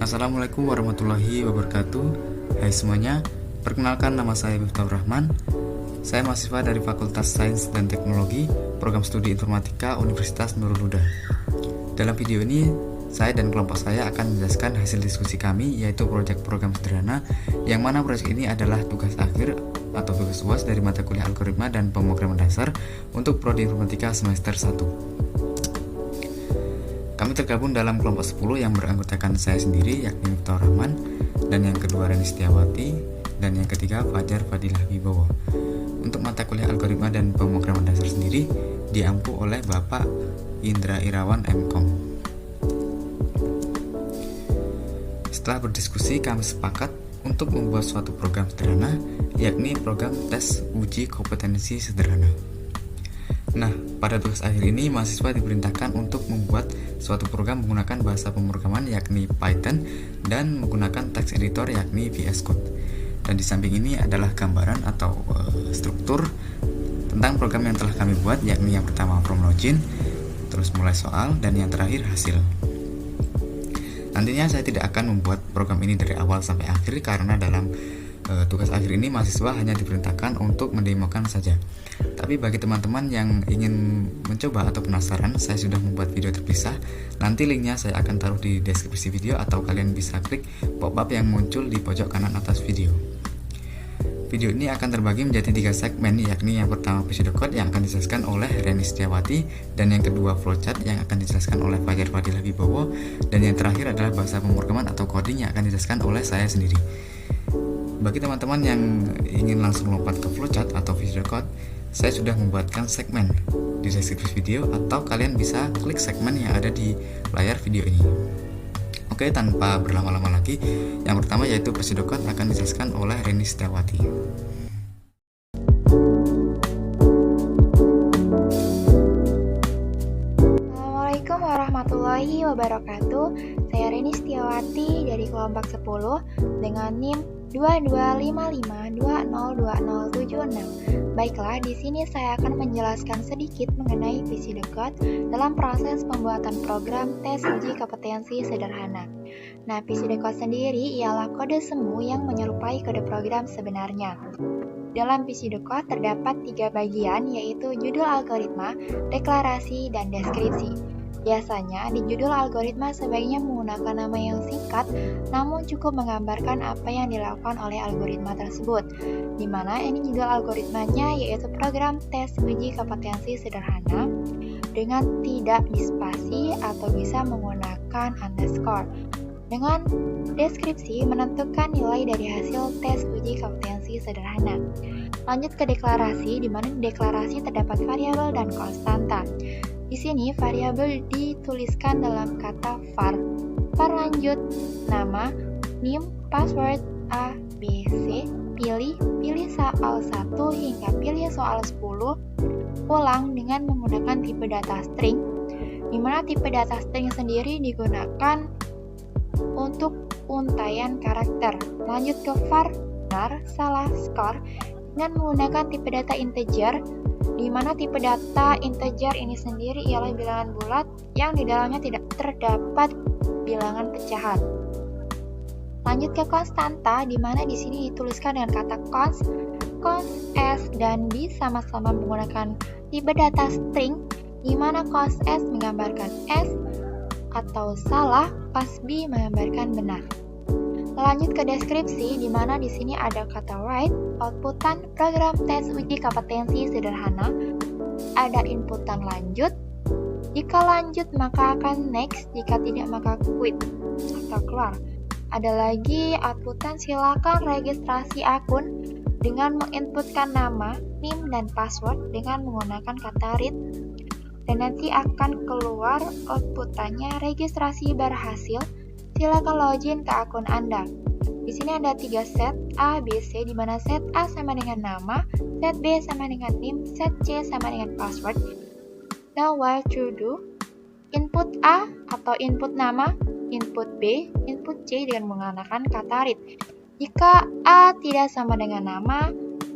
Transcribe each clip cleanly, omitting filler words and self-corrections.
Assalamualaikum warahmatullahi wabarakatuh. Hai semuanya, perkenalkan nama saya Miftahur Rahman. Saya mahasiswa dari Fakultas Sains dan Teknologi, Program Studi Informatika Universitas Nurul Huda. Dalam video ini, saya dan kelompok saya akan menjelaskan hasil diskusi kami, yaitu proyek program sederhana, yang mana proyek ini adalah tugas akhir atau tugas UAS dari mata kuliah algoritma dan pemrograman dasar untuk Prodi Informatika semester 1. Kami tergabung dalam kelompok 10 yang beranggotakan saya sendiri, yakni Miftahur Rahman, dan yang kedua Reni Setiawati, dan yang ketiga Fajar Fadilah Wibowo. Untuk mata kuliah algoritma dan pemrograman dasar sendiri diampu oleh Bapak Indra Irawan MKom. Setelah berdiskusi, kami sepakat untuk membuat suatu program sederhana, yakni program tes uji kompetensi sederhana. Nah, pada tugas akhir ini, mahasiswa diperintahkan untuk membuat suatu program menggunakan bahasa pemrograman yakni Python dan menggunakan text editor yakni VS Code. Dan di samping ini adalah gambaran atau struktur tentang program yang telah kami buat, yakni yang pertama from login, terus mulai soal, dan yang terakhir hasil. Nantinya saya tidak akan membuat program ini dari awal sampai akhir karena dalam tugas akhir ini mahasiswa hanya diperintahkan untuk mendemokan saja. Tapi bagi teman-teman yang ingin mencoba atau penasaran, saya sudah membuat video terpisah. Nanti linknya saya akan taruh di deskripsi video atau kalian bisa klik pop-up yang muncul di pojok kanan atas video. Video ini akan terbagi menjadi 3 segmen, yakni yang pertama pseudocode yang akan dijelaskan oleh Reni Setiawati, dan yang kedua flowchart yang akan dijelaskan oleh Fajar Fadilah Wibowo, dan yang terakhir adalah bahasa pemrograman atau coding yang akan dijelaskan oleh saya sendiri. Bagi teman-teman yang ingin langsung lompat ke flowchart atau pseudocode, saya sudah membuatkan segmen di deskripsi video atau kalian bisa klik segmen yang ada di layar video ini. Oke, tanpa berlama-lama lagi, yang pertama yaitu pseudocode akan dijelaskan oleh Reni Setiawati. Assalamualaikum warahmatullahi wabarakatuh. Saya Reni Setiawati dari kelompok 10 dengan NIM 2255202076. Baiklah, di sini saya akan menjelaskan sedikit mengenai pseudocode dalam proses pembuatan program tes uji kompetensi sederhana. Nah, pseudocode sendiri ialah kode semu yang menyerupai kode program sebenarnya. Dalam pseudocode terdapat 3 bagian, yaitu judul algoritma, deklarasi, dan deskripsi. Biasanya, di judul algoritma sebaiknya menggunakan nama yang singkat, namun cukup menggambarkan apa yang dilakukan oleh algoritma tersebut, di mana ini judul algoritmanya yaitu program tes uji kompetensi sederhana dengan tidak dispasi atau bisa menggunakan underscore. Dengan deskripsi menentukan nilai dari hasil tes uji kompetensi sederhana. Lanjut ke deklarasi, di mana di deklarasi terdapat variabel dan konstanta. Di sini variabel dituliskan dalam kata var. Var lanjut nama, NIM, password, A, B, C, pilih soal 1 hingga pilih soal 10, ulang dengan menggunakan tipe data string, di mana tipe data string sendiri digunakan untuk untaian karakter. Lanjut ke var, benar, salah, skor, dengan menggunakan tipe data integer, di mana tipe data integer ini sendiri ialah bilangan bulat yang di dalamnya tidak terdapat bilangan pecahan. Lanjut ke konstanta, di mana di sini dituliskan dengan kata const S dan B sama-sama menggunakan tipe data string, di mana const S menggambarkan S atau salah, pas B menggambarkan benar. Lanjut ke deskripsi, di mana di sini ada kata write, outputan program tes uji kompetensi sederhana, ada inputan lanjut, jika lanjut maka akan next, jika tidak maka quit atau keluar. Ada lagi outputan silakan registrasi akun dengan menginputkan nama, NIM, dan password dengan menggunakan kata read, dan nanti akan keluar outputannya registrasi berhasil. Silakan login ke akun Anda. Di sini ada 3 set A, B, C, di mana set A sama dengan nama, set B sama dengan NIM, set C sama dengan password. Now while true do, input A atau input nama, input B, input C dengan menggunakan kata read. Jika A tidak sama dengan nama,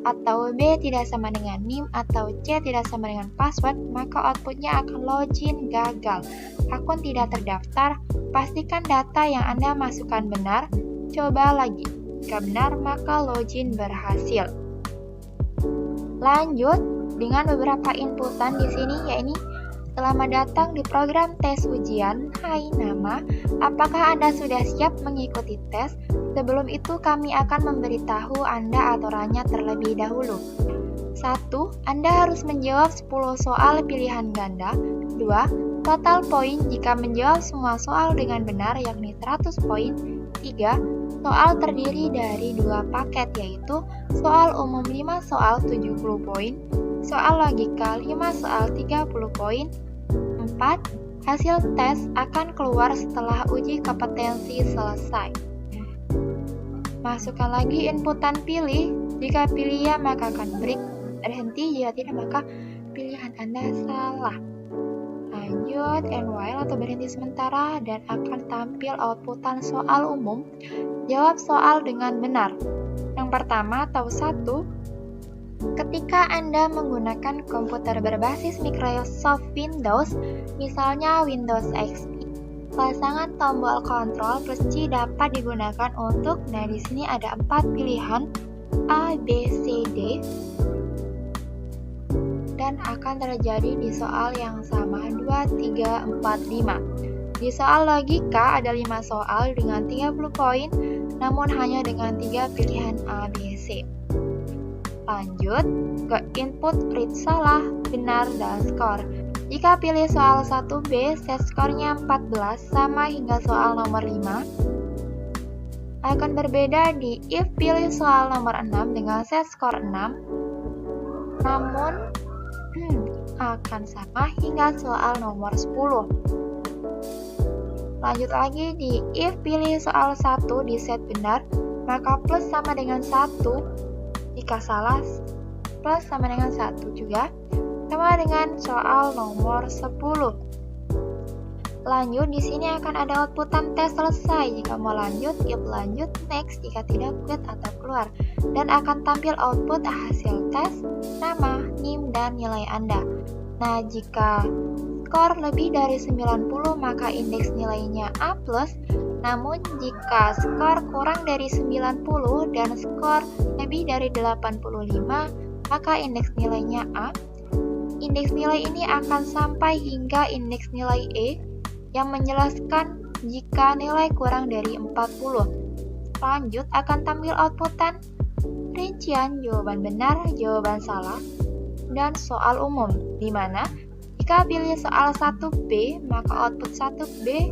atau B tidak sama dengan NIM, atau C tidak sama dengan password, maka outputnya akan login gagal. Akun tidak terdaftar. Pastikan data yang Anda masukkan benar. Coba lagi. Jika benar, maka login berhasil. Lanjut dengan beberapa inputan di sini, yaitu selamat datang di program tes ujian. Hai nama, apakah Anda sudah siap mengikuti tes? Sebelum itu kami akan memberitahu Anda aturannya terlebih dahulu. 1. Anda harus menjawab 10 soal pilihan ganda. 2. Total poin jika menjawab semua soal dengan benar yakni 100 poin. 3. Soal terdiri dari 2 paket, yaitu soal umum 5 soal 70 poin, soal logika 5 soal 30 poin. 4. Hasil tes akan keluar setelah uji kompetensi selesai. Masukkan lagi inputan pilih. Jika pilih ya, maka akan berhenti. Jika tidak, maka pilihan Anda salah. Lanjut and while atau berhenti sementara, dan akan tampil outputan soal umum. Jawab soal dengan benar. Yang pertama atau 1. Ketika Anda menggunakan komputer berbasis Microsoft Windows, misalnya Windows XP, pasangan tombol Ctrl plus C dapat digunakan untuk, di sini ada 4 pilihan A, B, C, D, dan akan terjadi di soal yang sama 2, 3, 4, 5. Di soal logika ada 5 soal dengan 30 poin, namun hanya dengan 3 pilihan A, B, C. Lanjut ke input read salah, benar, dan skor. Jika pilih soal 1B, set skornya 14 sama hingga soal nomor 5. Akan berbeda di if pilih soal nomor 6 dengan set skor 6. Namun akan sama hingga soal nomor 10. Lanjut lagi di if pilih soal 1 di set benar, maka plus sama dengan 1. Jika salah, plus sama dengan 1 juga, sama dengan soal nomor 10. Lanjut, di sini akan ada outputan tes selesai. Jika mau lanjut, if lanjut, next. Jika tidak, quit atau keluar. Dan akan tampil output hasil tes, nama, NIM, dan nilai Anda. Nah, jika skor lebih dari 90, maka indeks nilainya A+. Namun, jika skor kurang dari 90 dan skor lebih dari 85, maka indeks nilainya A. Indeks nilai ini akan sampai hingga indeks nilai E yang menjelaskan jika nilai kurang dari 40. Lanjut, akan tampil outputan rincian jawaban benar, jawaban salah, dan soal umum, di mana jika pilih soal 1B, maka output 1B,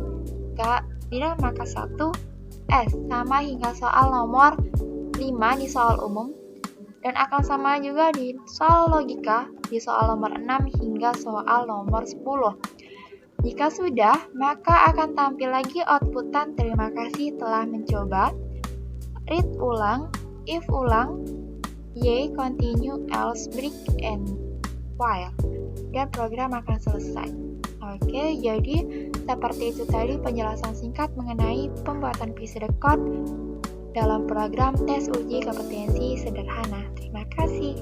tidak, maka 1S, sama hingga soal nomor 5 di soal umum, dan akan sama juga di soal logika di soal nomor 6 hingga soal nomor 10. Jika sudah, maka akan tampil lagi outputan terima kasih telah mencoba, read ulang, if ulang, y continue, else break, and while, dan program akan selesai. Oke, jadi seperti itu tadi penjelasan singkat mengenai pembuatan PC Record dalam program tes uji kompetensi sederhana. Terima kasih.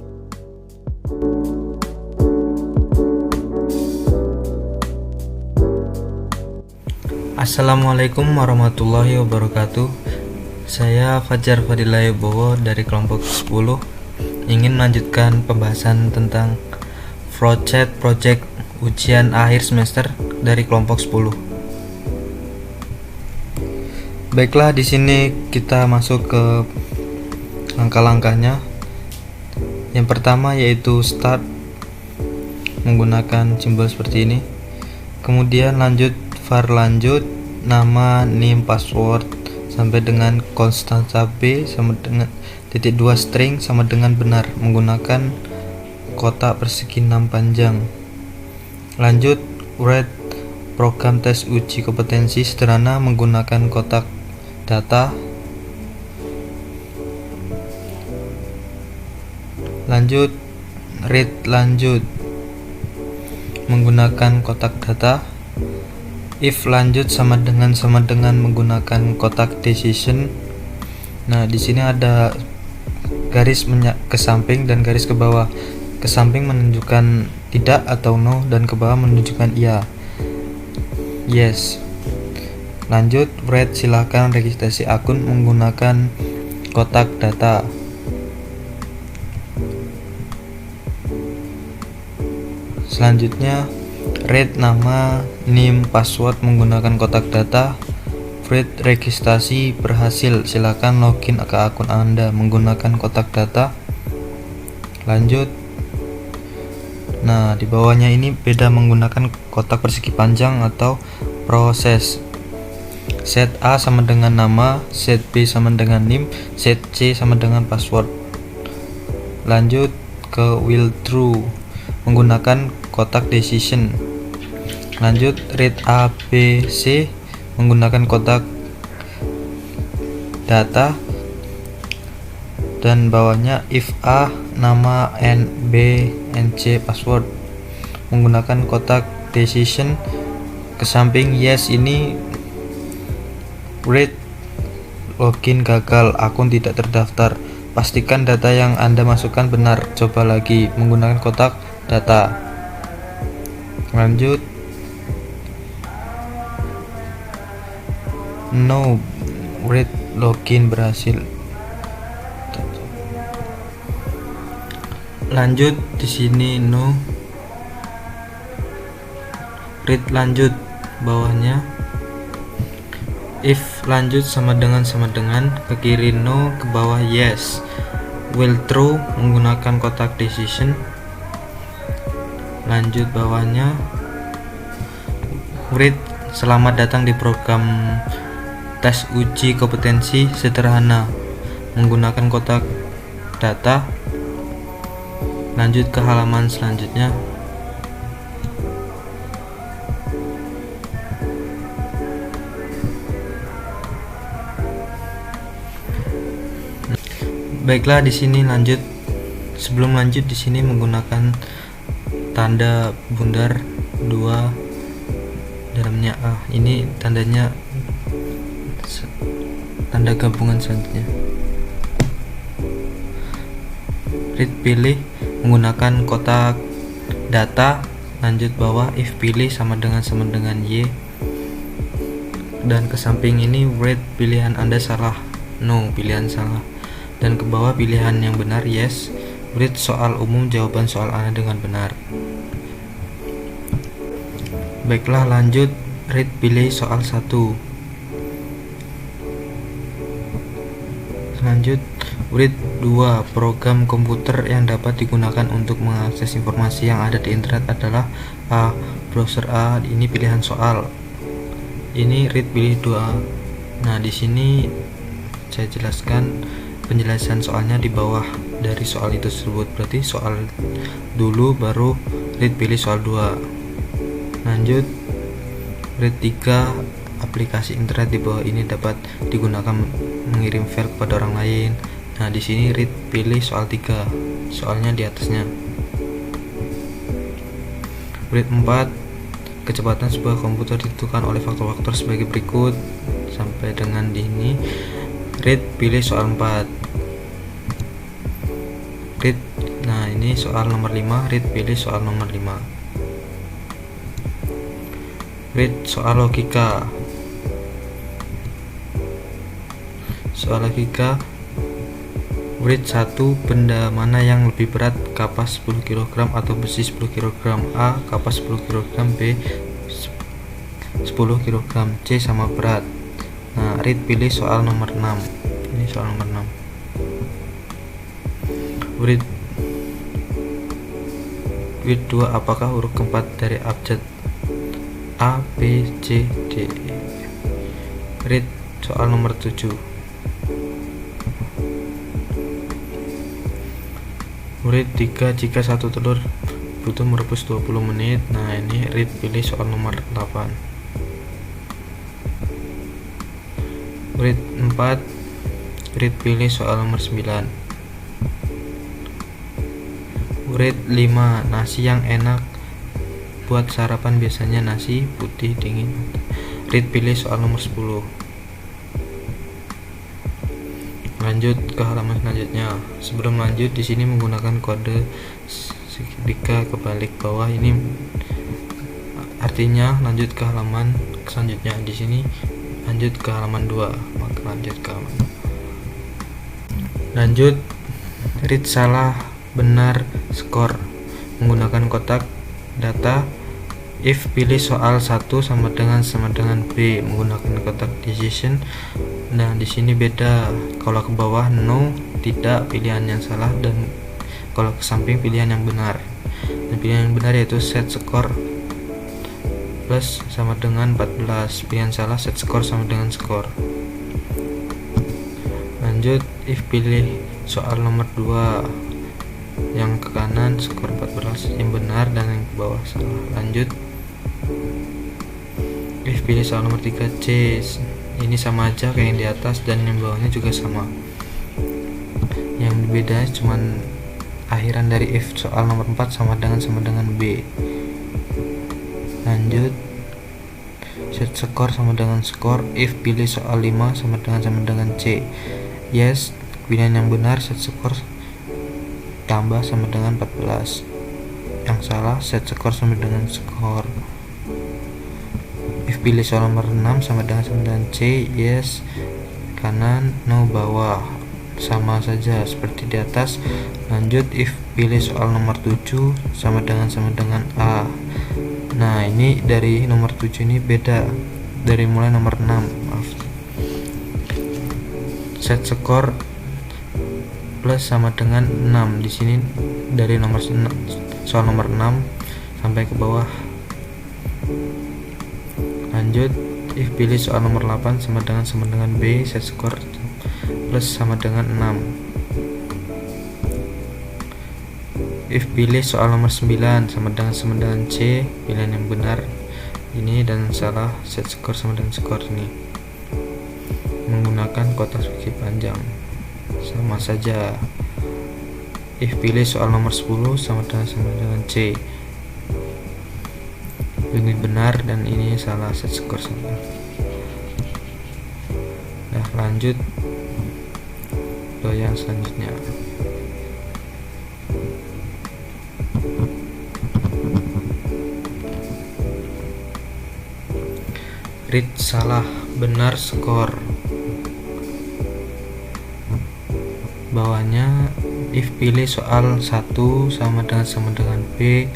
Assalamualaikum warahmatullahi wabarakatuh. Saya Fajar Fadilayobowo dari kelompok 10 ingin melanjutkan pembahasan tentang project ujian akhir semester dari kelompok 10. Baiklah, di sini kita masuk ke langkah-langkahnya. Yang pertama yaitu start menggunakan simbol seperti ini. Kemudian lanjut var lanjut, nama, NIM, password sampai dengan konstanta B sama dengan titik 2 string sama dengan benar menggunakan kotak persegi 6 panjang. Lanjut write program tes uji kompetensi sederhana menggunakan kotak data. Lanjut read lanjut menggunakan kotak data. If lanjut sama dengan menggunakan kotak decision. Nah, di sini ada garis ke samping dan garis ke bawah. Ke samping menunjukkan tidak atau no, dan ke bawah menunjukkan iya. Yes. Lanjut, Fred, silakan registrasi akun menggunakan kotak data. Selanjutnya, Fred, nama, NIM, password menggunakan kotak data. Fred, registrasi berhasil, silakan login ke akun Anda menggunakan kotak data. Lanjut. Nah, di bawahnya ini beda menggunakan kotak persegi panjang atau proses. Set A sama dengan nama, set B sama dengan NIM, set C sama dengan password. Lanjut ke will true menggunakan kotak decision. Lanjut, read A, B, C menggunakan kotak data, dan bawahnya if A, nama, N, B, N, C, password menggunakan kotak decision. Ke samping yes ini read login gagal, akun tidak terdaftar. Pastikan data yang Anda masukkan benar. Coba lagi menggunakan kotak data. Lanjut. No, read login berhasil. Lanjut di sini no. Read lanjut bawahnya. If lanjut sama dengan ke kiri no, ke bawah yes. Will true menggunakan kotak decision. Lanjut bawahnya. Read, selamat datang di program tes uji kompetensi sederhana menggunakan kotak data. Lanjut ke halaman selanjutnya. Baiklah, di sini lanjut. Sebelum lanjut di sini menggunakan tanda bundar 2 dalamnya A. Ini tandanya tanda gabungan selanjutnya. Read pilih menggunakan kotak data. Lanjut bawah if pilih sama dengan Y. Dan ke samping ini read pilihan Anda salah, no pilihan salah. Dan ke bawah pilihan yang benar yes. Read soal umum, jawaban soal Anda dengan benar. Baiklah, lanjut. Read pilih soal 1. Lanjut, read 2. Program komputer yang dapat digunakan untuk mengakses informasi yang ada di internet adalah A. Browser A. Ini pilihan soal. Ini read pilih 2. Nah, di sini saya jelaskan penjelasan soalnya di bawah dari soal itu tersebut. Berarti soal dulu baru read pilih soal 2. Lanjut, read 3. Aplikasi internet di bawah ini dapat digunakan mengirim file kepada orang lain. Nah, di sini read pilih soal 3. Soalnya di atasnya. Read 4. Kecepatan sebuah komputer ditentukan oleh faktor-faktor sebagai berikut. Sampai dengan di ini. Read pilih soal 4. Read. Nah, ini soal nomor 5. Read pilih soal nomor 5. Read soal logika. Soal logika. Read 1. Benda mana yang lebih berat, kapas 10 kg atau besi 10 kg? A. Kapas 10 kg. B. 10 kg. C. Sama berat. Nah, read pilih soal nomor 6. Ini soal nomor 6. Read 2. Apakah huruf keempat dari abjad A, B, C, D? Read soal nomor 7. Read 3. Jika satu telur butuh merebus 20 menit. Nah, ini read pilih soal nomor 8. Read 4. Read pilih soal nomor 9. Read 5. Nasi yang enak buat sarapan biasanya nasi putih dingin. Read pilih soal nomor 10. Lanjut ke halaman selanjutnya. Sebelum lanjut, di sini menggunakan kode segitiga kebalik bawah ini artinya lanjut ke halaman selanjutnya. Di sini lanjut ke halaman 2, maka lanjut ke halaman. Lanjut, read salah benar skor menggunakan kotak data. If pilih soal 1 sama dengan B menggunakan kotak decision. Nah, di sini beda. Kalau ke bawah no, tidak, pilihan yang salah, dan kalau ke samping pilihan yang benar. Dan pilihan yang benar yaitu set skor plus sama dengan 14. Pilihan salah set skor sama dengan skor. Lanjut, if pilih soal nomor 2 yang ke kanan skor 14 yang benar dan yang ke bawah salah. Lanjut, if pilih soal nomor 3C, ini sama aja kayak yang di atas dan yang bawahnya juga sama. Yang beda cuman akhiran dari if soal nomor 4 sama dengan B. Lanjut, set skor sama dengan skor. If pilih soal 5 sama dengan C. Yes, pilihan yang benar set skor tambah sama dengan 14. Yang salah set skor sama dengan skor. If pilih soal nomor 6 sama dengan C. Yes, kanan, no, bawah, sama saja seperti di atas. Lanjut, if pilih soal nomor 7 sama dengan A. Nah, ini dari nomor 7 ini beda dari mulai nomor 6. Maaf. Set skor plus sama dengan 6. Di sini dari nomor soal nomor 6 sampai ke bawah. Lanjut, if pilih soal nomor 8 sama dengan B, set skor plus sama dengan 6. If pilih soal nomor 9 sama dengan C, pilihan yang benar ini dan salah set skor sama dengan skor ini. Menggunakan kotak segi panjang sama saja. If pilih soal nomor 10 sama dengan C, ini benar dan ini salah set skor sama. Nah, lanjut ke yang selanjutnya. Read salah benar skor. Bawahnya, if pilih soal 1 sama dengan B,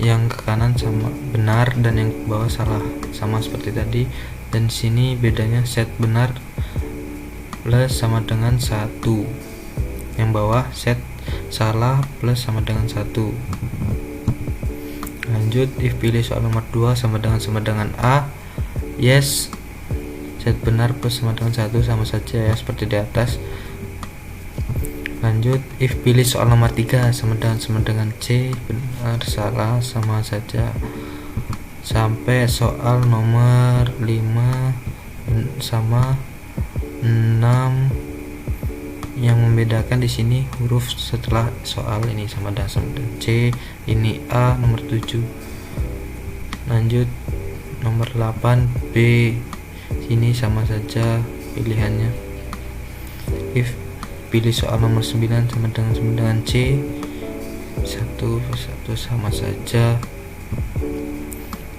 yang ke kanan sama benar dan yang ke bawah salah, sama seperti tadi. Dan sini bedanya set benar plus sama dengan 1, yang bawah set salah plus sama dengan 1. Lanjut, if pilih soal nomor 2 sama dengan A. Yes, set benar plus sama dengan 1 sama saja ya seperti di atas. Lanjut, if pilih soal nomor 3 sama dengan C, benar salah sama saja. Sampai soal nomor 5 sama 6, yang membedakan di sini huruf setelah soal ini sama dengan C, ini A nomor 7. Lanjut, nomor 8 B, sini sama saja pilihannya. If pilih soal nomor 9 sama dengan C, satu sama saja.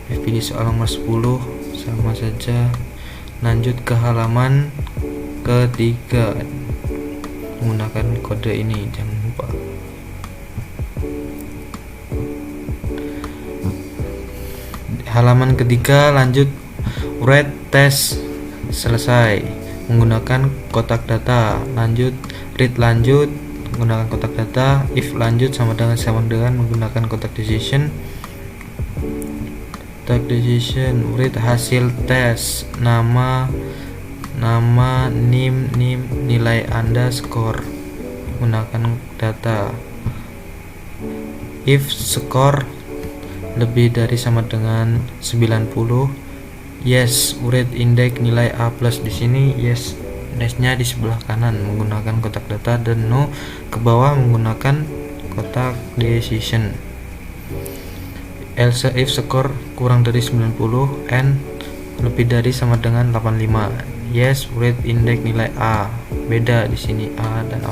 If pilih soal nomor 10 sama saja. Lanjut ke halaman ketiga menggunakan kode ini, jangan lupa. Halaman ketiga, lanjut read test selesai menggunakan kotak data. Lanjut, read lanjut menggunakan kotak data. If lanjut sama dengan menggunakan kotak decision. Kotak decision, read hasil tes, nama, NIM, nilai Anda, skor menggunakan data. If skor lebih dari sama dengan 90, yes, read index nilai A+. Di sini yes, indexnya di sebelah kanan menggunakan kotak data, dan no ke bawah menggunakan kotak decision. Else if skor kurang dari 90 and lebih dari sama dengan 85. yes, rate index nilai A. Beda di sini A dan A+.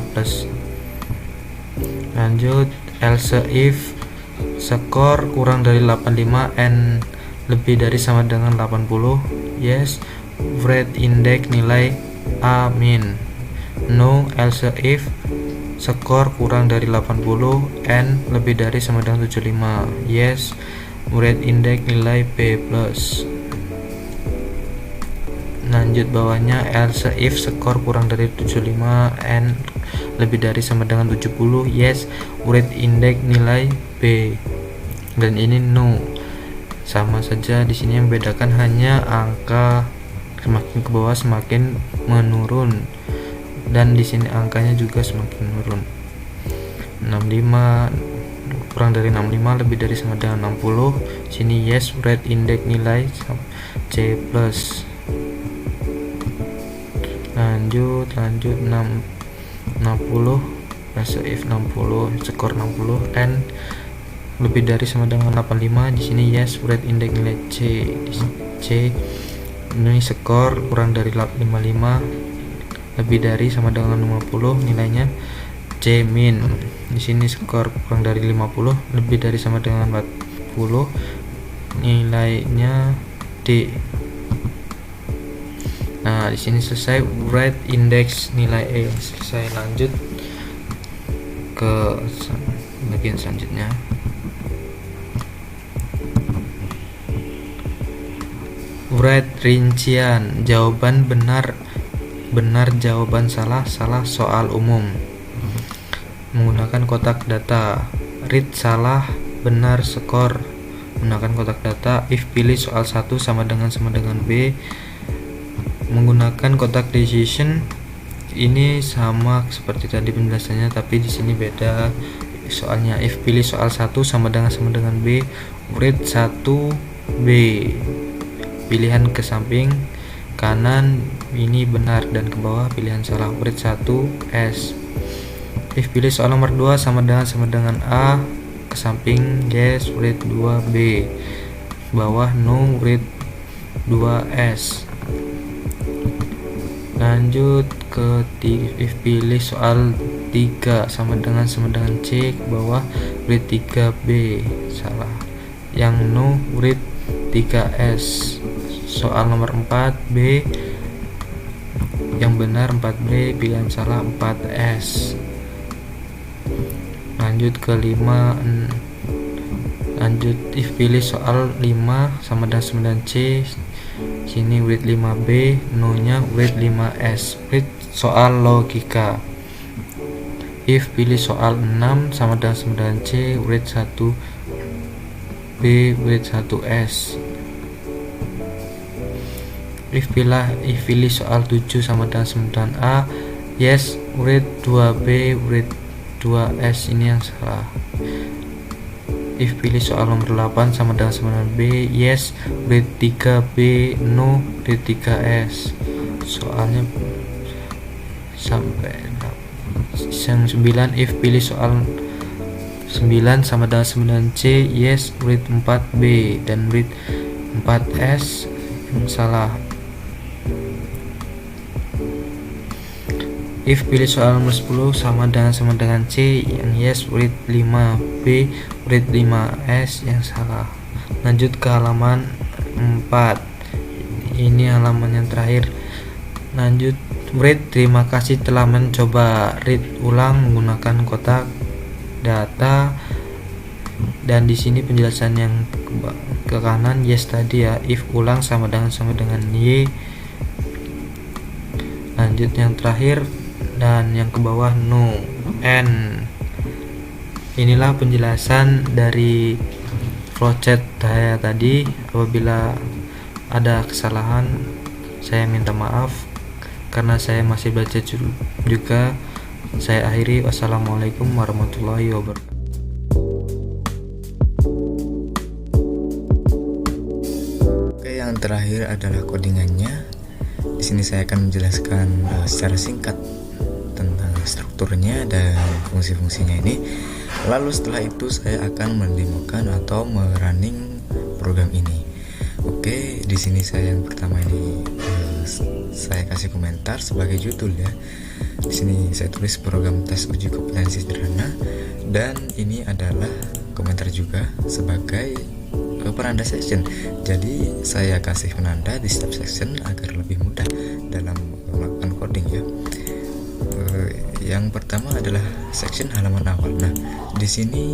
Lanjut, else if skor kurang dari 85 and lebih dari sama dengan 80, yes, rate index nilai A min. No, else if skor kurang dari 80 and lebih dari sama dengan 75, yes, rate index nilai B+. Lanjut bawahnya, else if skor kurang dari 75 and lebih dari sama dengan 70, yes, rate index nilai B. Dan ini no. Sama saja, di sini yang membedakan hanya angka semakin ke bawah semakin menurun, dan di sini angkanya juga semakin menurun. 65 kurang dari 65 lebih dari sama dengan 60, sini yes, rate index nilai C+. Lanjut 60 else if 60 skor 60 and lebih dari sama dengan 85, di sini yes, rate index nilai C. Di C ini skor kurang dari 55 lebih dari sama dengan 50, nilainya C min. Di sini skor kurang dari 50 lebih dari sama dengan 40, nilainya D. Nah, di sini selesai rate index nilai E. Selesai. Lanjut ke bagian selanjutnya. Rate rincian jawaban benar, jawaban salah, soal umum. Menggunakan kotak data. Read salah, benar, skor. Menggunakan kotak data. If pilih soal 1 sama dengan B. Menggunakan kotak decision. Ini sama seperti tadi penjelasannya, tapi di sini beda soalnya. If pilih soal 1 sama dengan B, read 1B. Pilihan ke samping kanan ini benar dan ke bawah pilihan salah, read 1S. If pilih soal nomor 2 sama dengan A, ke samping yes, read 2B. Bawah no, read 2S. Lanjut ke if pilih soal 3 sama dengan C, ke bawah read 3B. Salah. Yang no, read 3S. Soal nomor 4B, yang benar 4B, pilihan salah 4S. Lanjut ke 5. Lanjut if pilih soal 5 sama dengan C, sini read 5B, no nya read 5S. Read soal logika. If pilih soal 6 sama dengan C, read 1B, read 1S. If pilih soal 7 sama dengan A, yes, read 2B, read 2S. Ini yang salah. If pilih soal nomor 8 sama dengan B, yes, read 3B, no, read 3S. Soalnya sampai yang 9. If pilih soal 9 sama dengan C, yes, read 4B dan read 4S. Salah. If pilih soal nomor 10 sama dengan C, yang yes, read 5B, read 5S. Yang salah. Lanjut ke halaman 4. Ini halaman yang terakhir. Lanjut, read terima kasih telah mencoba. Read ulang menggunakan kotak data. Dan di sini penjelasan yang ke kanan yes tadi ya. If ulang sama dengan Y. Lanjut yang terakhir, dan yang ke bawah no, N. Inilah penjelasan dari flowchart saya tadi. Apabila ada kesalahan, saya minta maaf karena saya masih belajar juga. Saya akhiri. Wassalamualaikum warahmatullahi wabarakatuh. Oke, yang terakhir adalah codingannya. Di sini saya akan menjelaskan secara singkat tentang strukturnya dan fungsi-fungsinya ini. Lalu setelah itu saya akan mendemokan atau merunning program ini. Oke, di sini saya yang pertama ini saya kasih komentar sebagai judul ya. Di sini saya tulis program tes uji kompetensi sederhana, dan ini adalah komentar juga sebagai penanda section. Jadi saya kasih penanda di setiap section agar lebih mudah dalam melakukan coding ya. Yang pertama adalah section halaman awal. Nah, di sini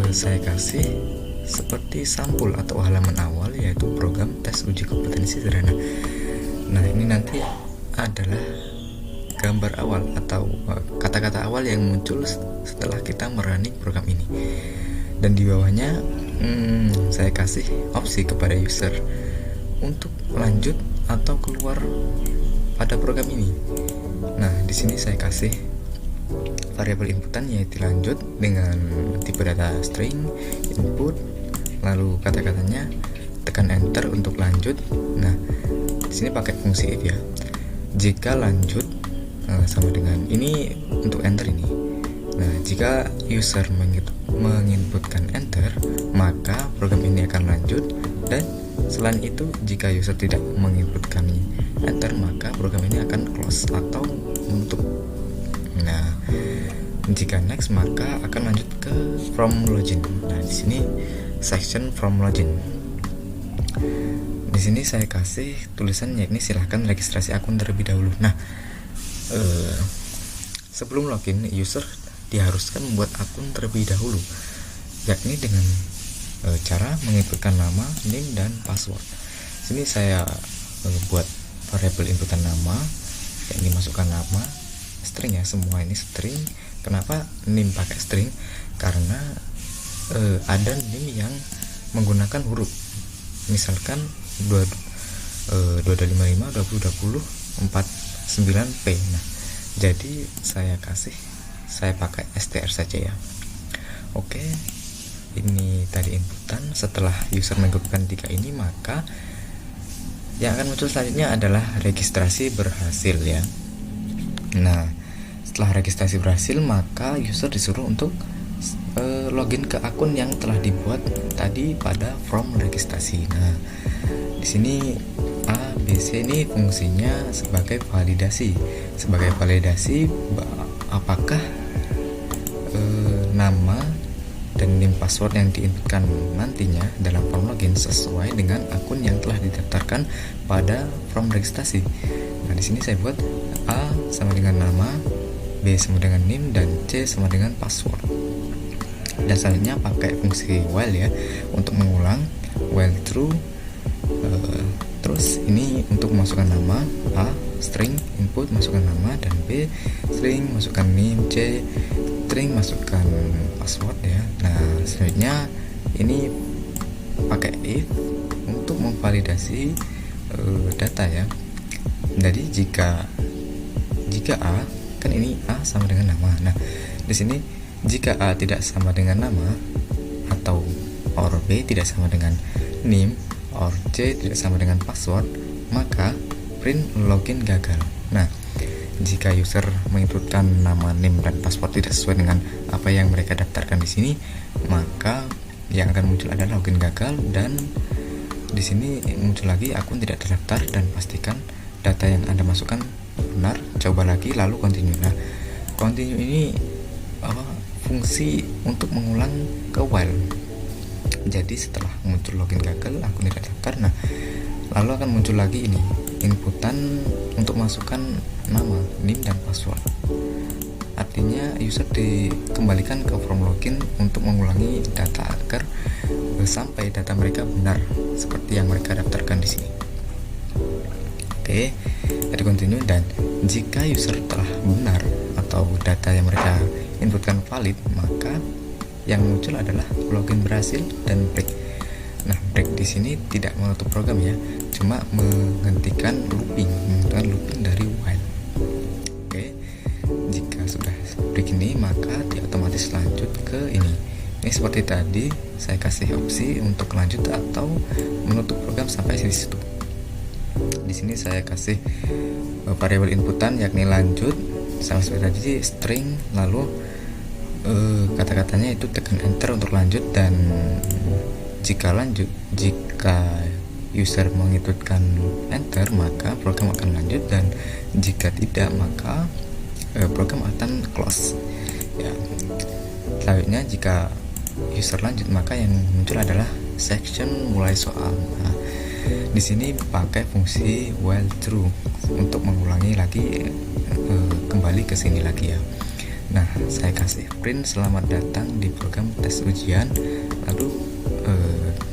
saya kasih seperti sampul atau halaman awal, yaitu program tes uji kompetensi sederhana. Nah, ini nanti adalah gambar awal atau kata-kata awal yang muncul setelah kita merunning program ini. Dan di bawahnya saya kasih opsi kepada user untuk lanjut atau keluar pada program ini. Nah, di sini saya kasih variabel inputan yaitu lanjut dengan tipe data string input, lalu kata-katanya tekan enter untuk lanjut. Nah, di sini pakai fungsi if ya. Jika lanjut sama dengan ini untuk enter ini. Nah, jika user menginputkan enter, maka program ini akan lanjut, dan selain itu jika user tidak menginputkan enter, maka program ini akan close atau menutup. Nah, jika next, maka akan lanjut ke from login. Nah, di sini section from login. Di sini saya kasih tulisan yakni silahkan registrasi akun terlebih dahulu. Nah, sebelum login, user diharuskan membuat akun terlebih dahulu, yakni dengan cara menginputkan nama, name, dan password. Sini saya buat variabel inputan nama, yakni masukkan nama, string ya, semua ini string. Kenapa name pakai string? Karena ada name yang menggunakan huruf, misalkan 2255 2020 49P. Nah, jadi saya pakai str saja ya. Oke, ini tadi inputan. Setelah user menginputkan 3 ini, maka yang akan muncul selanjutnya adalah registrasi berhasil ya. Nah, setelah registrasi berhasil, maka user disuruh untuk login ke akun yang telah dibuat tadi pada form registrasi. Nah, di sini A, B, C ini fungsinya sebagai validasi. Sebagai validasi apakah nama dan name password yang diinputkan nantinya dalam form login sesuai dengan akun yang telah didaftarkan pada form registrasi. Nah, di sini saya buat A sama dengan nama, B sama dengan name, dan C sama dengan password. Dan selanjutnya pakai fungsi while ya untuk mengulang while true. Terus ini untuk masukkan nama, A string input masukkan nama, dan B string masukkan name, C string masukkan password ya. Nah, selanjutnya ini pakai if untuk memvalidasi data ya. Jadi jika A, kan ini A sama dengan nama. Nah, di sini jika A tidak sama dengan nama, atau or B tidak sama dengan name, or C tidak sama dengan password, maka print login gagal. Nah, jika user menginputkan nama, name, dan password tidak sesuai dengan apa yang mereka daftarkan di sini, maka yang akan muncul adalah login gagal, dan di sini muncul lagi akun tidak terdaftar, dan pastikan data yang Anda masukkan benar. Coba lagi lalu continue. Nah, continue ini fungsi untuk mengulang ke while. Jadi setelah muncul login gagal, akun tidak terdaftar, nah lalu akan muncul lagi ini inputan untuk masukkan nama, name, dan password. Artinya user dikembalikan ke form login untuk mengulangi data agar sampai data mereka benar seperti yang mereka daftarkan di sini. Oke, jadi continue. Dan jika user telah benar atau data yang mereka inputkan valid, maka yang muncul adalah login berhasil dan break. Nah, break di sini tidak menutup program ya, cuma menghentikan looping dari while. Oke, jika sudah break ini, maka dia otomatis lanjut ke ini. Ini seperti tadi saya kasih opsi untuk lanjut atau menutup program sampai di situ. Di sini saya kasih variabel inputan yakni lanjut, sama seperti tadi string, lalu kata-katanya itu tekan enter untuk lanjut, dan jika user menginputkan enter, maka program akan lanjut, dan jika tidak maka program akan close ya. Selanjutnya jika user lanjut maka yang muncul adalah section mulai soal. Nah, di sini pakai fungsi while true untuk mengulangi lagi kembali ke sini lagi ya. Nah, saya kasih print selamat datang di program tes ujian, lalu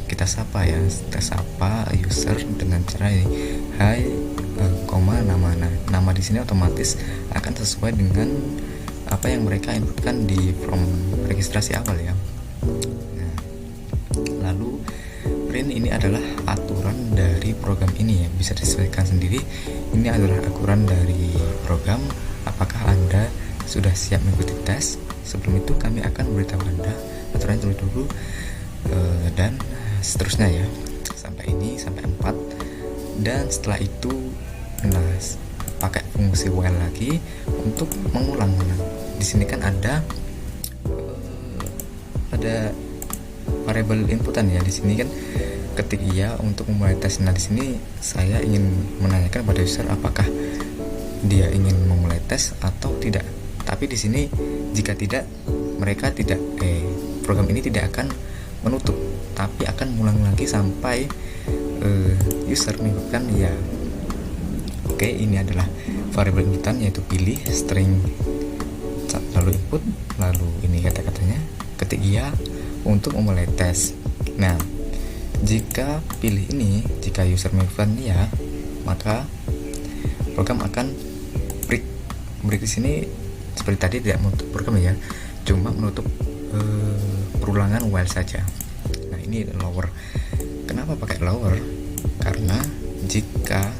kita sapa ya, kita sapa user dengan cara ini, hai, koma nama di sini otomatis akan sesuai dengan apa yang mereka inputkan di form registrasi awal ya. Nah, lalu print ini adalah aturan dari program ini ya, bisa disesuaikan sendiri. Ini adalah aturan dari program. Apakah Anda sudah siap mengikuti tes? Sebelum itu kami akan memberitahu Anda aturan terlebih dahulu, dan seterusnya ya, sampai 4. Dan setelah itu pakai fungsi while lagi untuk mengulang. Nah, di sini kan ada variabel inputan ya. Di sini kan ketik iya untuk memulai tes. Nah, di sini saya ingin menanyakan pada user apakah dia ingin memulai tes atau tidak. Tapi di sini jika tidak, program ini tidak akan menutup, tapi akan mengulang lagi sampai user menginputkan ya. Oke, ini adalah variabel inputan, yaitu pilih string, lalu input, lalu ini kata-katanya, ketik iya untuk memulai tes. Nah, jika pilih ini, jika user menginputkan ya, maka program akan break di sini seperti tadi, tidak menutup program ya, cuma menutup perulangan while saja. Nah, ini lower. Kenapa pakai lower? Karena jika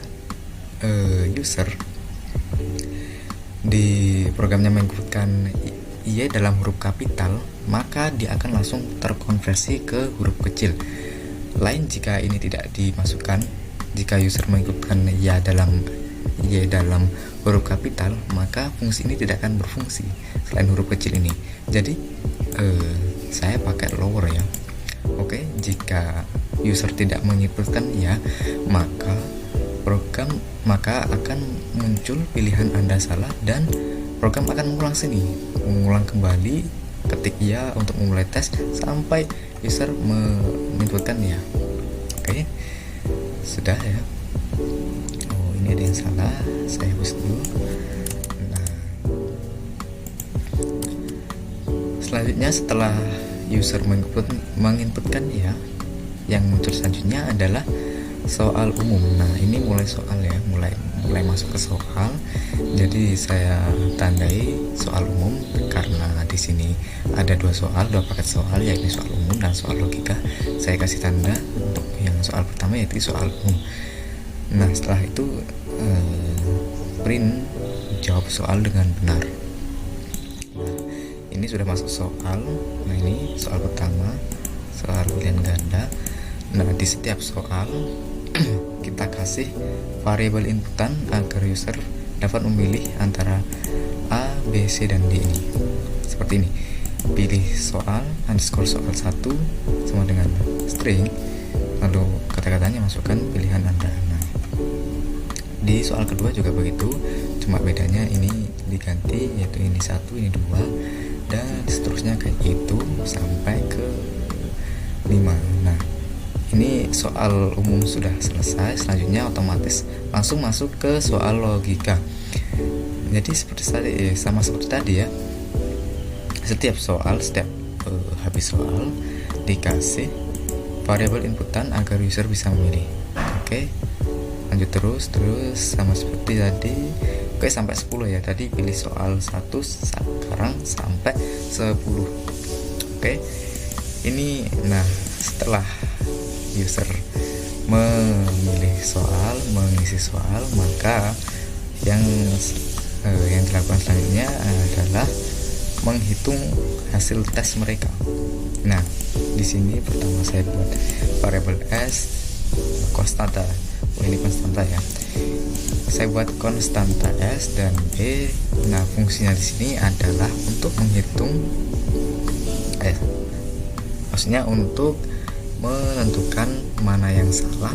user di programnya menginputkan iya dalam huruf kapital, maka dia akan langsung terkonversi ke huruf kecil. Lain jika ini tidak dimasukkan, jika user menginputkan iya dalam huruf kapital, maka fungsi ini tidak akan berfungsi selain huruf kecil ini. Jadi saya pakai lower ya. Oke, jika user tidak menginputkan ya, maka akan muncul pilihan Anda salah, dan program akan mengulang kembali ketik ya untuk memulai tes sampai user menginputkan ya. Oke, sudah ya. Oh, ini ada yang salah, saya hapus dulu. Nah, selanjutnya setelah user menginputkan ya, yang muncul selanjutnya adalah soal umum. Nah, ini mulai soal ya, mulai masuk ke soal. Jadi saya tandai soal umum karena di sini ada dua paket soal, yaitu soal umum dan soal logika. Saya kasih tanda untuk yang soal pertama, yaitu soal umum. Nah, setelah itu print jawab soal dengan benar. Nah, ini sudah masuk soal. Nah, ini soal pertama, soal pilihan ganda. Nah, di setiap soal kita kasih variabel inputan agar user dapat memilih antara A, B, C, dan D ini. Seperti ini. Pilih soal underscore soal 1 sama dengan string, lalu kata-katanya masukkan pilihan Anda. Nah, di soal kedua juga begitu, cuma bedanya ini diganti, yaitu ini 1, ini 2, dan seterusnya kayak gitu sampai ke 5. Nah, ini soal umum sudah selesai. Selanjutnya otomatis langsung masuk ke soal logika. Jadi sama seperti tadi ya, setiap habis soal dikasih variabel inputan agar user bisa memilih. Oke, lanjut terus sama seperti tadi. Oke, sampai 10 ya. Tadi pilih soal 1, sekarang sampai 10. Oke, ini nah setelah user mengisi soal, maka yang dilakukan selanjutnya adalah menghitung hasil tes mereka. Nah, di sini pertama saya buat variabel S konstanta. Ini konstanta ya. Saya buat konstanta S dan B. Nah, fungsinya di sini adalah untuk menghitung maksudnya untuk menentukan mana yang salah,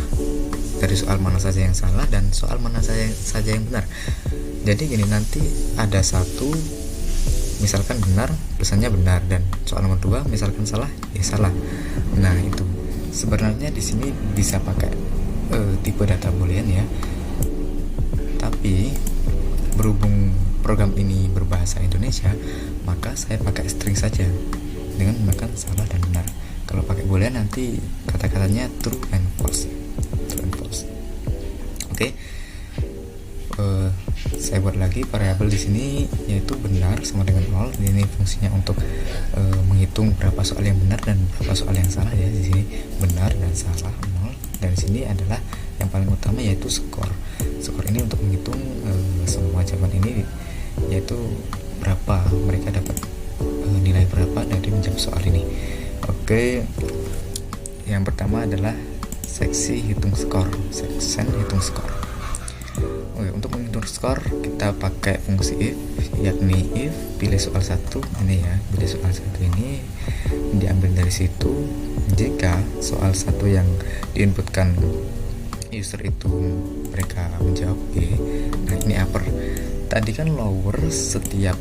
dari soal mana saja yang salah dan soal mana saja yang benar. Jadi gini, nanti ada satu misalkan benar, tulisannya benar, dan soal nomor 2 misalkan salah, ya salah. Nah itu sebenarnya di sini bisa pakai tipe data boolean ya, tapi berhubung program ini berbahasa Indonesia, maka saya pakai string saja dengan menggunakan salah dan benar. Kalau pakai boolean nanti kata-katanya true and false. Oke. Saya buat lagi variabel di sini yaitu benar sama dengan 0. Ini fungsinya untuk menghitung berapa soal yang benar dan berapa soal yang salah ya. Di sini benar dan salah 0, dan di sini adalah yang paling utama yaitu skor. Skor ini untuk menghitung semua jawaban ini, yaitu berapa mereka dapat nilai berapa dari menjawab soal ini. Oke. Yang pertama adalah section hitung skor. Oke, untuk menghitung skor kita pakai fungsi if, yakni if pilih soal 1 ini ya, pilih soal 1 ini diambil dari situ. Jika soal 1 yang diinputkan user itu mereka menjawab B, nah ini upper. Tadi kan lower setiap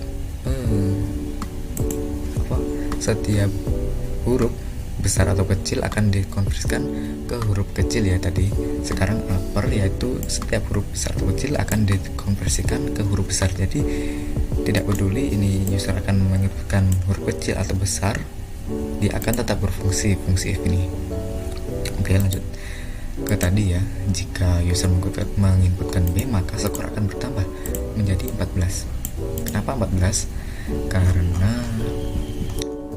huruf besar atau kecil akan dikonversikan ke huruf kecil ya tadi. Sekarang upper yaitu setiap huruf besar atau kecil akan dikonversikan ke huruf besar. Jadi tidak peduli ini user akan menginputkan huruf kecil atau besar, dia akan tetap berfungsi fungsi if ini. Oke, lanjut ke tadi ya. Jika user menginputkan B, maka skor akan bertambah menjadi 14. Kenapa 14? Karena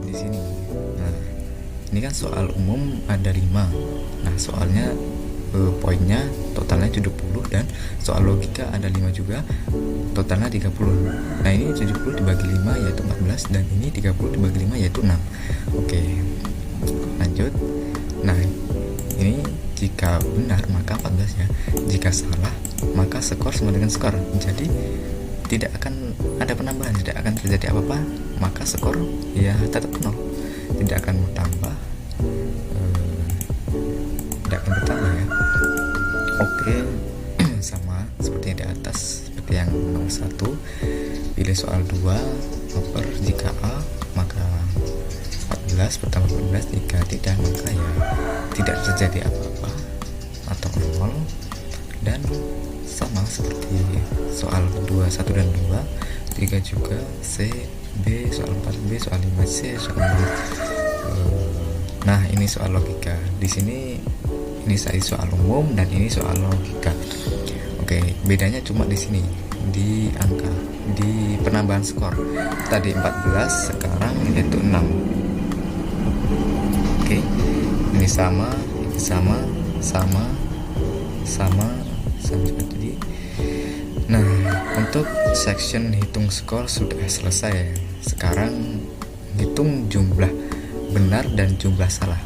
di sini ini kan soal umum ada 5. Nah soalnya poinnya totalnya 70, dan soal logika ada 5 juga, totalnya 30. Nah ini 70 dibagi 5 yaitu 14, dan ini 30 dibagi 5 yaitu 6. Oke, lanjut. Nah ini jika benar maka 14 ya, jika salah maka skor sama dengan skor. Jadi tidak akan ada penambahan, tidak akan terjadi apa-apa, maka skor ya tetap 0, tidak akan bertambah, tidak akan bertambah ya. Oke, sama seperti yang di atas, seperti yang nomor 1. Pilih soal 2 upper, jika A maka 14 bertambah 14, jika tidak maka ya tidak terjadi apa-apa atau 0. Dan sama seperti soal 2, 1 dan 2, 3 juga, C, B, soal 4B, soal 5C, soal 6. Nah, ini soal logika. Di sini ini saya soal umum dan ini soal logika. Oke, bedanya cuma di sini, di angka, di penambahan skor. Tadi 14, sekarang itu 6. Oke. Ini sama seperti tadi. Nah, untuk section hitung skor sudah selesai. Sekarang hitung jumlah benar dan jumlah salah.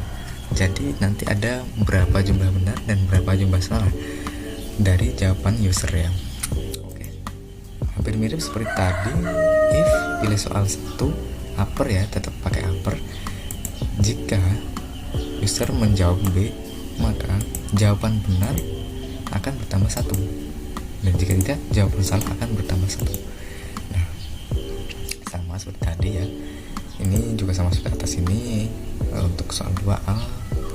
Jadi nanti ada berapa jumlah benar dan berapa jumlah salah dari jawaban user ya. Oke. Hampir mirip seperti tadi. If pilih soal 1 upper ya, tetap pakai upper. Jika user menjawab B, maka jawaban benar akan bertambah 1, dan jika tidak jawaban salah akan bertambah 1. Nah, sama seperti tadi ya. Ini juga sama seperti atas ini. Untuk soal 2A,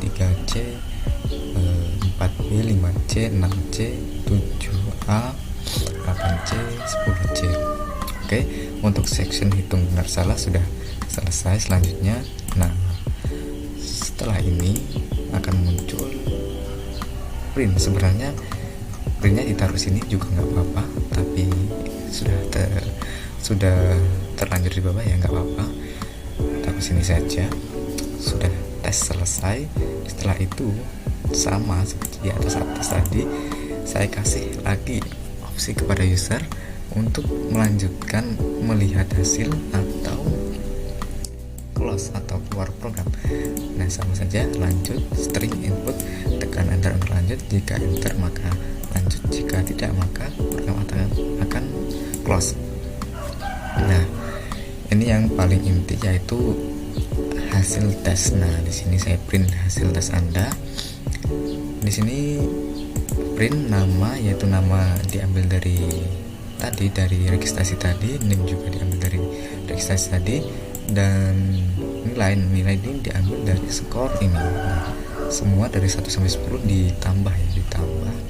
3C, 4B, 5C, 6C, 7A, 8C, 10C. Oke, untuk section hitung benar salah sudah selesai. Selanjutnya, nah setelah ini akan muncul print. Sebenarnya printnya ditaruh sini juga nggak apa-apa, tapi sudah terlanjur di bawah ya nggak apa-apa, taruh sini saja. Sudah tes selesai. Setelah itu sama seperti di atas tadi, saya kasih lagi opsi kepada user untuk melanjutkan melihat hasil atau close atau keluar program. Nah, sama saja, lanjut, string input, tekan enter untuk lanjut. Jika enter maka lanjut, jika tidak maka program akan close. Nah, ini yang paling inti, yaitu hasil tes. Nah, di sini saya print hasil tes Anda. Di sini print nama, yaitu nama diambil dari registrasi tadi, NIM juga diambil dari registrasi tadi, dan nilai ini diambil dari skor ini. Nah, semua dari 1 sampai 10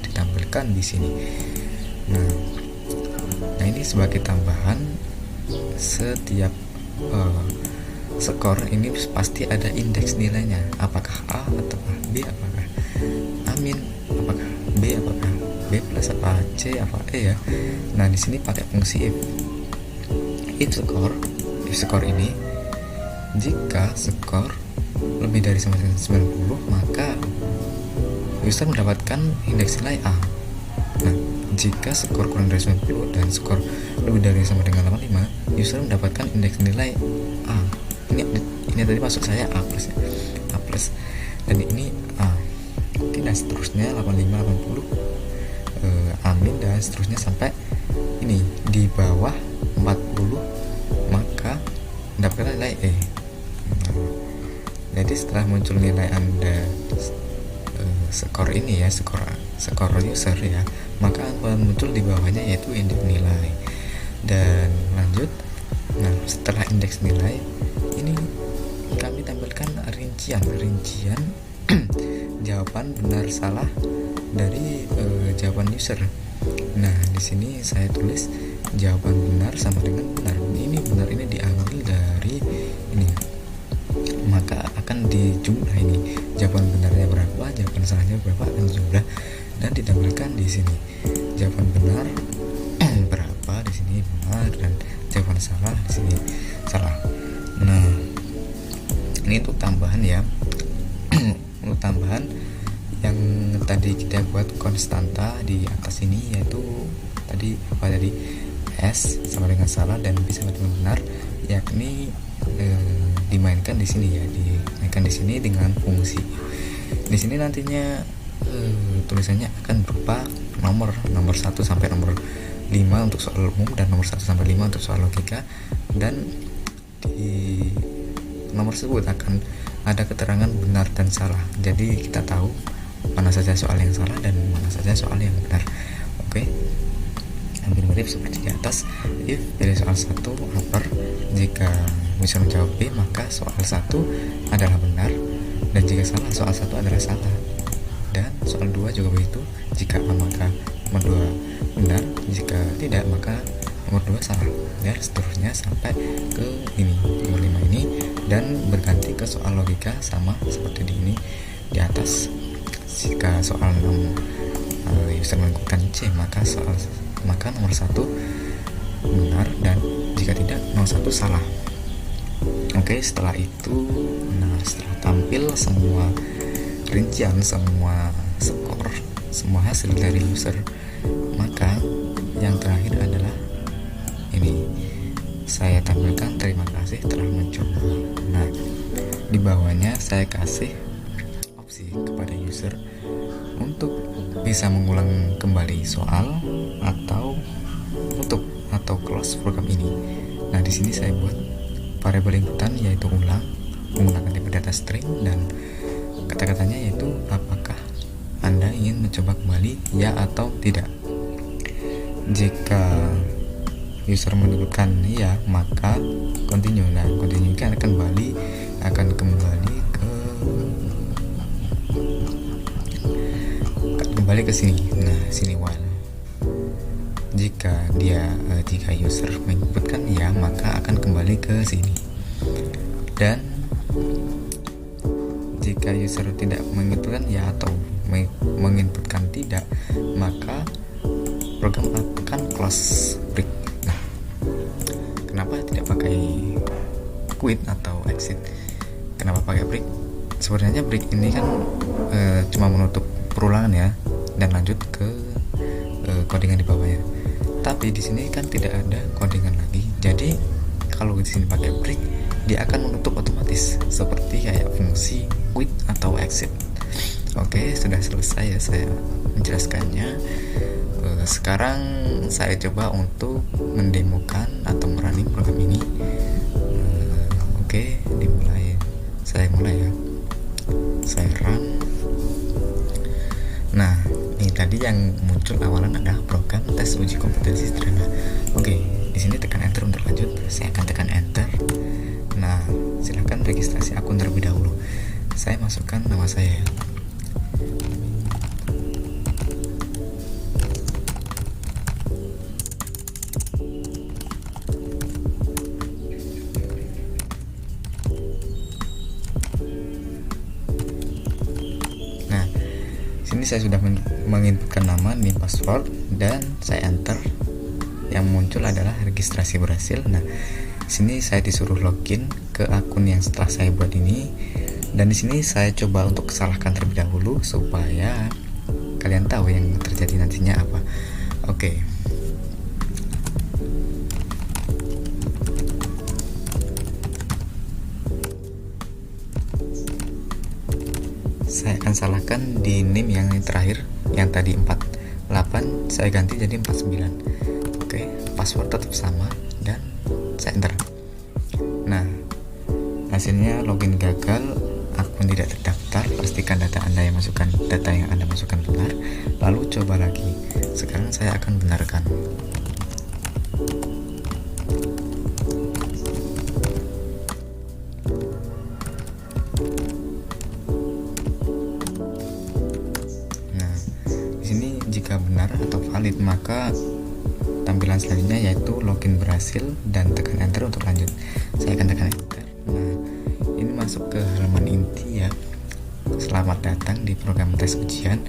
ditampilkan di sini. Nah, ini sebagai tambahan, setiap skor ini pasti ada indeks nilainya, apakah A atau B, apakah amin, apakah B, apakah B plus, apa C, apa E ya. Nah, di sini pakai fungsi if skor ini, jika skor lebih dari sama dengan 90, maka user mendapatkan indeks nilai A. Nah, jika skor kurang dari 90 dan skor lebih dari sama dengan 85, user mendapatkan indeks nilai A. Ini tadi maksud saya A plus ya. A plus. Dan ini A. Dan seterusnya 85, 80, amin, dan seterusnya sampai ini di bawah 40, maka mendapatkan nilai E. Jadi setelah muncul nilai Anda skor ini ya, skor user ya, maka akan muncul di bawahnya yaitu indeks nilai. Dan lanjut, nah setelah indeks nilai ini kami tampilkan rincian jawaban benar salah dari jawaban user. Nah, di sini saya tulis jawaban benar sama dengan benar. Ini benar ini diambil dari ini, maka akan dijumlah ini. Jawaban benarnya berapa, jawaban salahnya berapa, akan dijumlah dan ditampilkan di sini. Jawaban benar berapa, di sini benar, dan jawaban salah di sini salah. Nah, ini untuk tambahan ya. Untuk tambahan yang tadi kita buat konstanta di atas ini, yaitu tadi S sama dengan salah dan B sama dengan benar, yakni dimainkan di sini ya, dimainkan di sini dengan fungsi. Di sini nantinya tulisannya akan berupa nomor 1 sampai nomor 5 untuk soal umum, dan nomor 1 sampai 5 untuk soal logika, dan di nomor tersebut akan ada keterangan benar dan salah. Jadi kita tahu mana saja soal yang salah dan mana saja soal yang benar. Oke. Hampir mirip seperti di atas. If pilih soal 1 upper, jika bisa menjawab B, maka soal 1 adalah benar, dan jika salah, soal 1 adalah salah. Dan soal 2 juga begitu. Jika A, maka nomor 2 benar, jika tidak, maka nomor 2 salah, dan seterusnya sampai ke ini, nomor 5 ini, dan berganti ke soal logika sama seperti di ini di atas. Jika soal 6 user melakukan C, maka nomor 1 benar, dan jika tidak, nomor 1 salah. Oke, setelah itu, setelah tampil semua rincian, semua skor, semua hasil dari user, maka yang terakhir adalah ini, saya tampilkan terima kasih telah mencoba. Nah, di bawahnya saya kasih opsi kepada user untuk bisa mengulang kembali soal atau tutup atau close program ini. Nah, di sini saya buat variabel inputan yaitu ulang menggunakan tipe data string, dan kata-katanya yaitu apakah Anda ingin mencoba kembali, ya atau tidak. Jika user menyebutkan ya, maka continue. Nah, continue kan akan kembali ke sini. Nah, sini while. Jika user menyebutkan ya, maka akan kembali ke sini. Dan jika user tidak menginputkan ya atau menginputkan tidak, maka program akan close break. Nah, kenapa tidak pakai quit atau exit? Kenapa pakai break? Sebenarnya break ini kan cuma menutup perulangan ya, dan lanjut ke codingan di bawahnya. Tapi di sini kan tidak ada codingan lagi. Jadi kalau di sini pakai break, dia akan menutup otomatis seperti kayak fungsi quit atau exit. Oke, sudah selesai ya saya menjelaskannya. Sekarang saya coba untuk mendemokan atau merunning program ini. Oke, dimulai Saya mulai ya. Saya run. Nah, ini tadi yang muncul awalan adalah program tes uji kompetensi sederhana. Oke, di sini tekan enter untuk lanjut. Saya akan tekan enter. Nah, silahkan registrasi akun terlebih dahulu. Saya masukkan nama saya ya. Sini saya sudah menginputkan nama, nim, password, dan saya enter. Yang muncul adalah registrasi berhasil. Nah, sini saya disuruh login ke akun yang setelah saya buat ini, dan di sini saya coba untuk salahkan terlebih dahulu supaya kalian tahu yang terjadi nantinya apa. Oke. Saya akan salahkan di name yang terakhir, yang tadi 48 saya ganti jadi 49. Oke, password tetap sama dan saya enter. Nah, hasilnya login gagal, akun tidak terdaftar. Pastikan data Anda yang Anda masukkan benar, lalu coba lagi. Sekarang saya akan benarkan. Jika benar atau valid, maka tampilan selanjutnya yaitu login berhasil dan tekan enter untuk lanjut. Saya akan tekan enter. Nah, ini masuk ke halaman inti ya. Selamat datang di program tes ujian.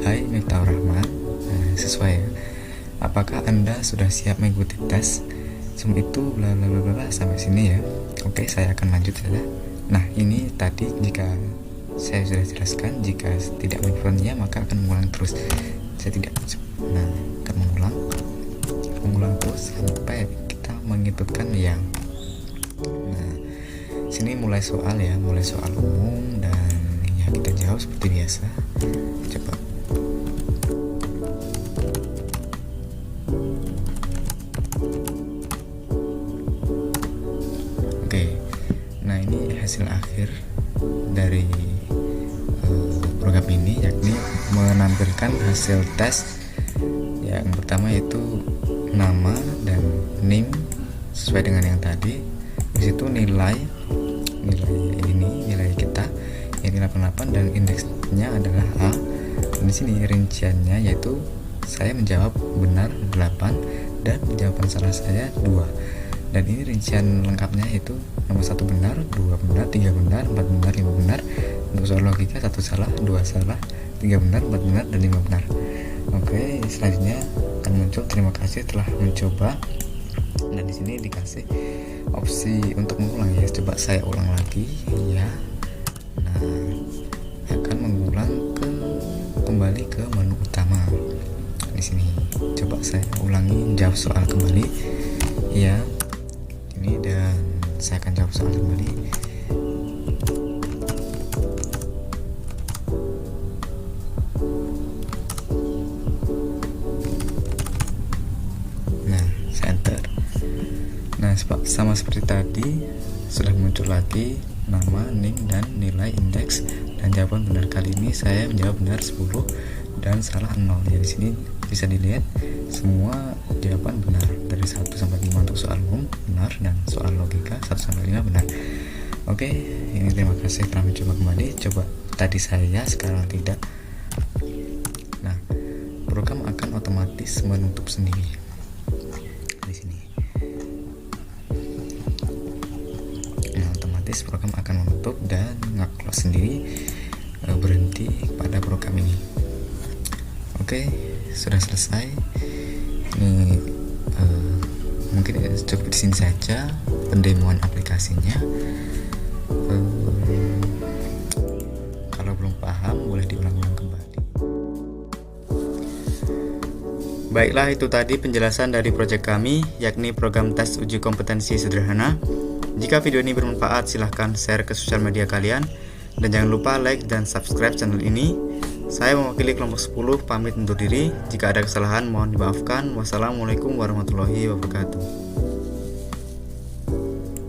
Hai Miftahur Rahman. Nah, sesuai ya. Apakah Anda sudah siap mengikuti tes? Semua itu bla bla bla bla sampai sini ya. Oke, saya akan lanjut saja. Nah, ini tadi jika saya sudah jelaskan, jika tidak mengikutinya maka akan mengulang terus. Saya tidak, nah, akan mengulang terus sampai kita menginputkan yang. Nah, sini mulai soal ya, mulai soal umum dan ya kita jawab seperti biasa. Coba. Oke, nah ini hasil akhir dari program ini, yakni menampilkan hasil tes. Yang pertama yaitu nama dan name sesuai dengan yang tadi. Di situ nilai kita ini 88 dan indeksnya adalah A. Dan di sini rinciannya yaitu saya menjawab benar 8 dan jawaban salah saya 2. Dan ini rincian lengkapnya yaitu nomor 1 benar, 2 benar, 3 benar, 4 benar, 5 benar. Untuk soal logika 1 salah, 2 salah, 3 benar, 4 benar, dan 5 benar. Oke, selanjutnya akan muncul terima kasih telah mencoba. Dan di sini dikasih opsi untuk mengulang ya. Coba saya ulang lagi ya. Nah, akan mengulang kembali ke menu utama. Di sini coba saya ulangi jawab soal kembali ya. Ini dan saya akan jawab soal kembali. Sama seperti tadi, sudah muncul lagi nama, name, dan nilai indeks. Dan jawaban benar kali ini saya menjawab benar 10 dan salah 0. Jadi di sini bisa dilihat semua jawaban benar dari 1 sampai 5 untuk soal umum benar dan soal logika 1 sampai 5 benar. Oke, ini terima kasih telah mencoba kembali. Coba tadi saya, sekarang tidak. Nah, program akan otomatis menutup sendiri. Program akan menutup dan nge-close sendiri, berhenti pada program ini. Oke, sudah selesai. Ini mungkin cukup di sini saja pendemoan aplikasinya. Kalau belum paham boleh diulang-ulang kembali. Baiklah, itu tadi penjelasan dari proyek kami, yakni program tes uji kompetensi sederhana. Jika video ini bermanfaat, silahkan share ke sosial media kalian. Dan jangan lupa like dan subscribe channel ini. Saya mewakili kelompok 10 pamit undur diri. Jika ada kesalahan mohon dimaafkan. Wassalamualaikum warahmatullahi wabarakatuh.